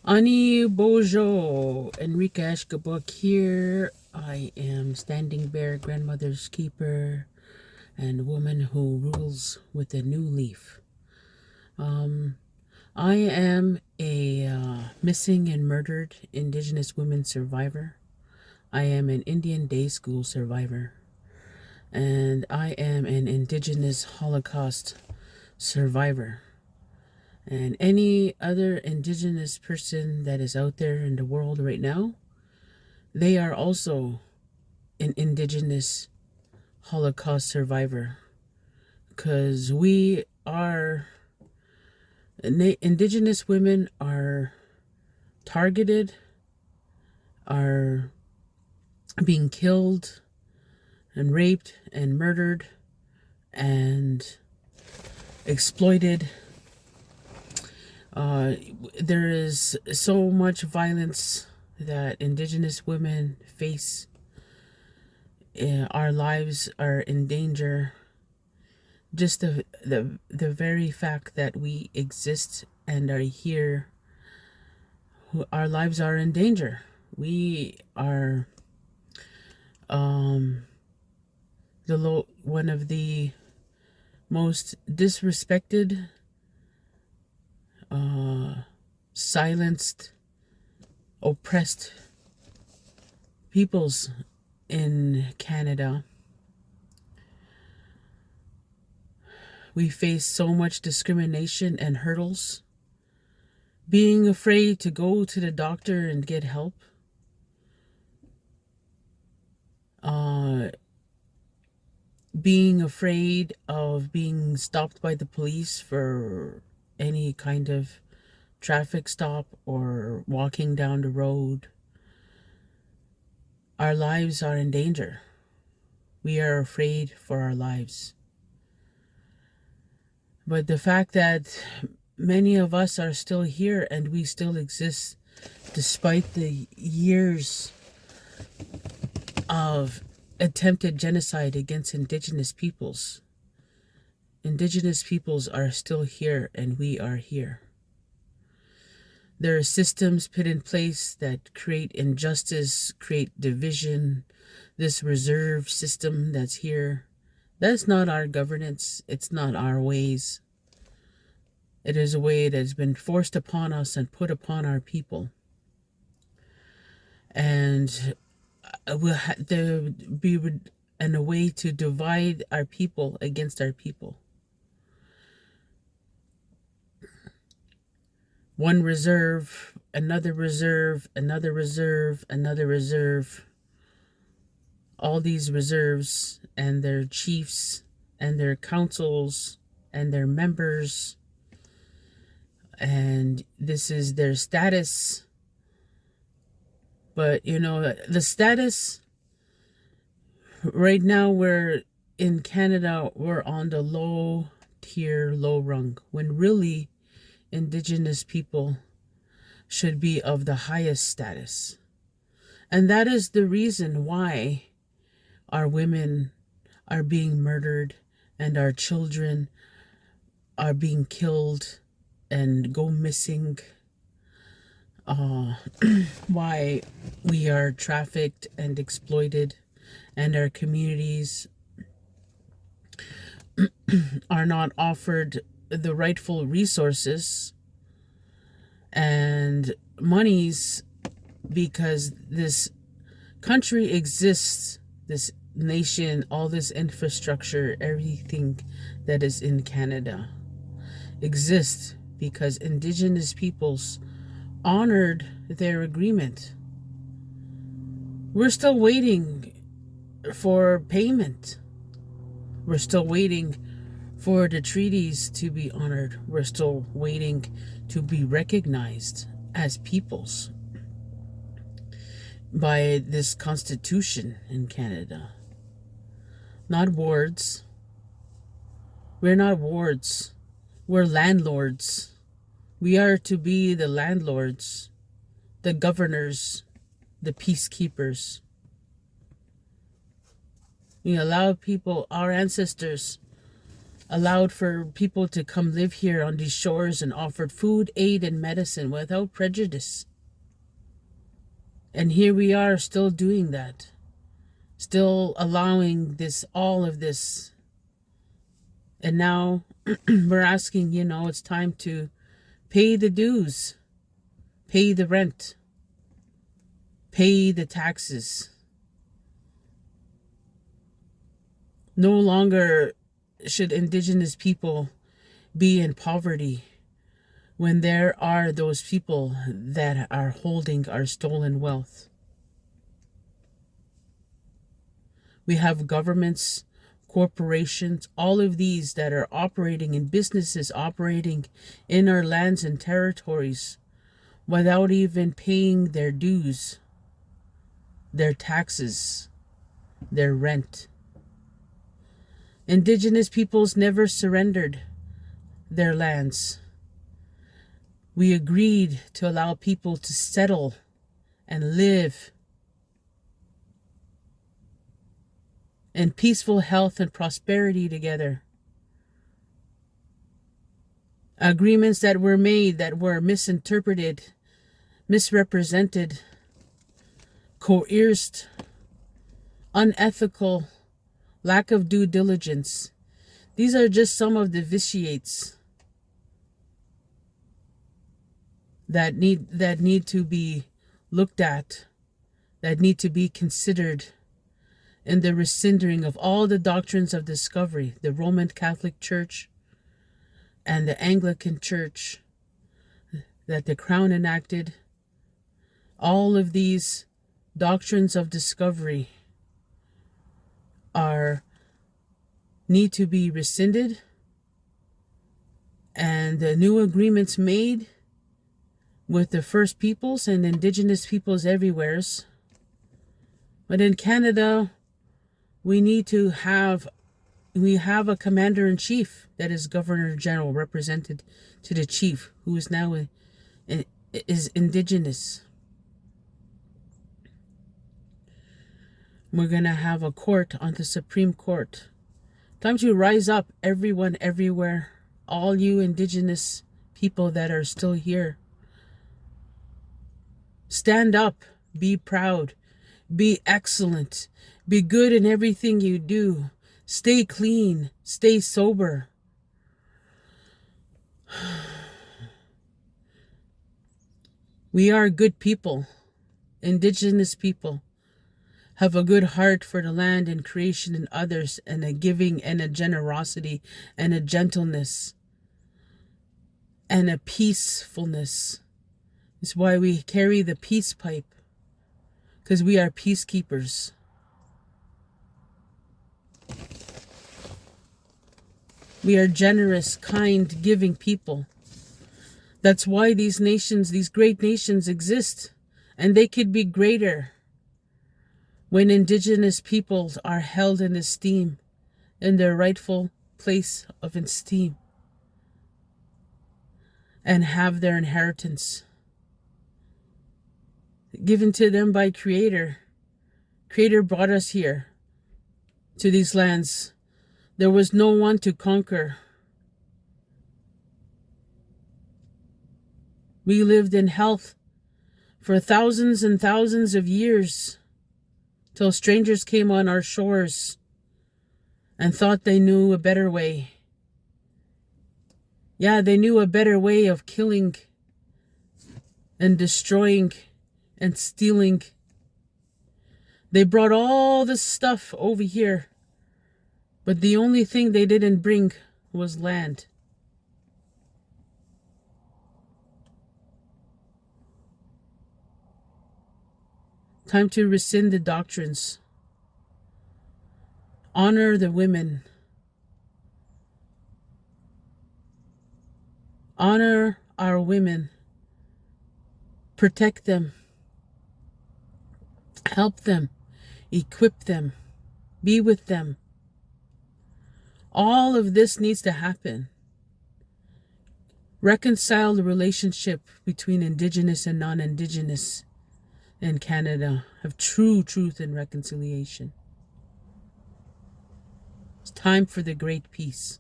Ani Bojo, Enrique Ashkabuk here. I am Standing Bear, grandmother's keeper, and woman who rules with a new leaf. I am a missing and murdered Indigenous women survivor. I am an Indian day school survivor. And I am an Indigenous Holocaust survivor. And any other Indigenous person that is out there in the world right now, they are also an Indigenous Holocaust survivor. Because we are, Indigenous women are targeted, are being killed and raped and murdered and exploited. There is so much violence that Indigenous women face. Our lives are in danger. Just the very fact that we exist and are here, our lives are in danger. We are one of the most disrespected, silenced, oppressed peoples in Canada. We face so much discrimination and hurdles. Being afraid to go to the doctor and get help. Being afraid of being stopped by the police for any kind of traffic stop or walking down the road. Our lives are in danger. We are afraid for our lives. But the fact that many of us are still here and we still exist despite the years of attempted genocide against Indigenous peoples. Indigenous peoples are still here and we are here. There are systems put in place that create injustice, create division. This reserve system that's here, that's not our governance. It's not our ways. It is a way that has been forced upon us and put upon our people. And there be a way to divide our people against our people. One reserve, another reserve, another reserve, another reserve. All these reserves and their chiefs and their councils and their members. And this is their status. But, the status right now, we're in Canada, we're on the low tier, low rung, when really Indigenous people should be of the highest status. And that is the reason why our women are being murdered and our children are being killed and go missing. Why we are trafficked and exploited, and our communities are not offered the rightful resources and monies, because this country exists, this nation, all this infrastructure, everything that is in Canada exists because Indigenous peoples honored their agreement. We're still waiting for payment. We're still waiting for the treaties to be honored. We're still waiting to be recognized as peoples by this constitution in Canada. Not wards. We're not wards. We're landlords. We are to be the landlords, the governors, the peacekeepers. We allow people, our ancestors, allowed for people to come live here on these shores and offered food, aid, and medicine without prejudice. And here we are still doing that, still allowing all of this. And now we're asking, it's time to pay the dues, pay the rent, pay the taxes. No longer should Indigenous people be in poverty when there are those people that are holding our stolen wealth. We have governments, corporations, all of these that are operating in businesses, operating in our lands and territories without even paying their dues, their taxes, their rent. Indigenous peoples never surrendered their lands. We agreed to allow people to settle and live in peaceful health and prosperity together. Agreements that were made that were misinterpreted, misrepresented, coerced, unethical, lack of due diligence. These are just some of the vitiates that need to be looked at, that need to be considered in the rescinding of all the doctrines of discovery, the Roman Catholic Church and the Anglican Church that the Crown enacted. All of these doctrines of discovery need to be rescinded, and the new agreements made with the First Peoples and Indigenous peoples everywhere. But in Canada, we have a commander-in-chief that is Governor General, represented to the chief, who is now is Indigenous. We're going to have a court on the Supreme Court. Time to rise up, everyone, everywhere. All you Indigenous people that are still here. Stand up. Be proud. Be excellent. Be good in everything you do. Stay clean. Stay sober. We are good people. Indigenous people have a good heart for the land and creation and others, and a giving and a generosity and a gentleness and a peacefulness. It's why we carry the peace pipe, because we are peacekeepers. We are generous, kind, giving people. That's why these nations, these great nations exist, and they could be greater when Indigenous peoples are held in esteem, in their rightful place of esteem, and have their inheritance given to them by Creator. Creator brought us here to these lands. There was no one to conquer. We lived in health for thousands and thousands of years, till strangers came on our shores and thought they knew a better way. Yeah, they knew a better way of killing and destroying and stealing. They brought all this stuff over here, but the only thing they didn't bring was land. Time to rescind the doctrines. Honor the women. Honor our women. Protect them. Help them. Equip them. Be with them. All of this needs to happen. Reconcile the relationship between Indigenous and non-Indigenous in Canada. Have true truth and reconciliation. It's time for the great peace.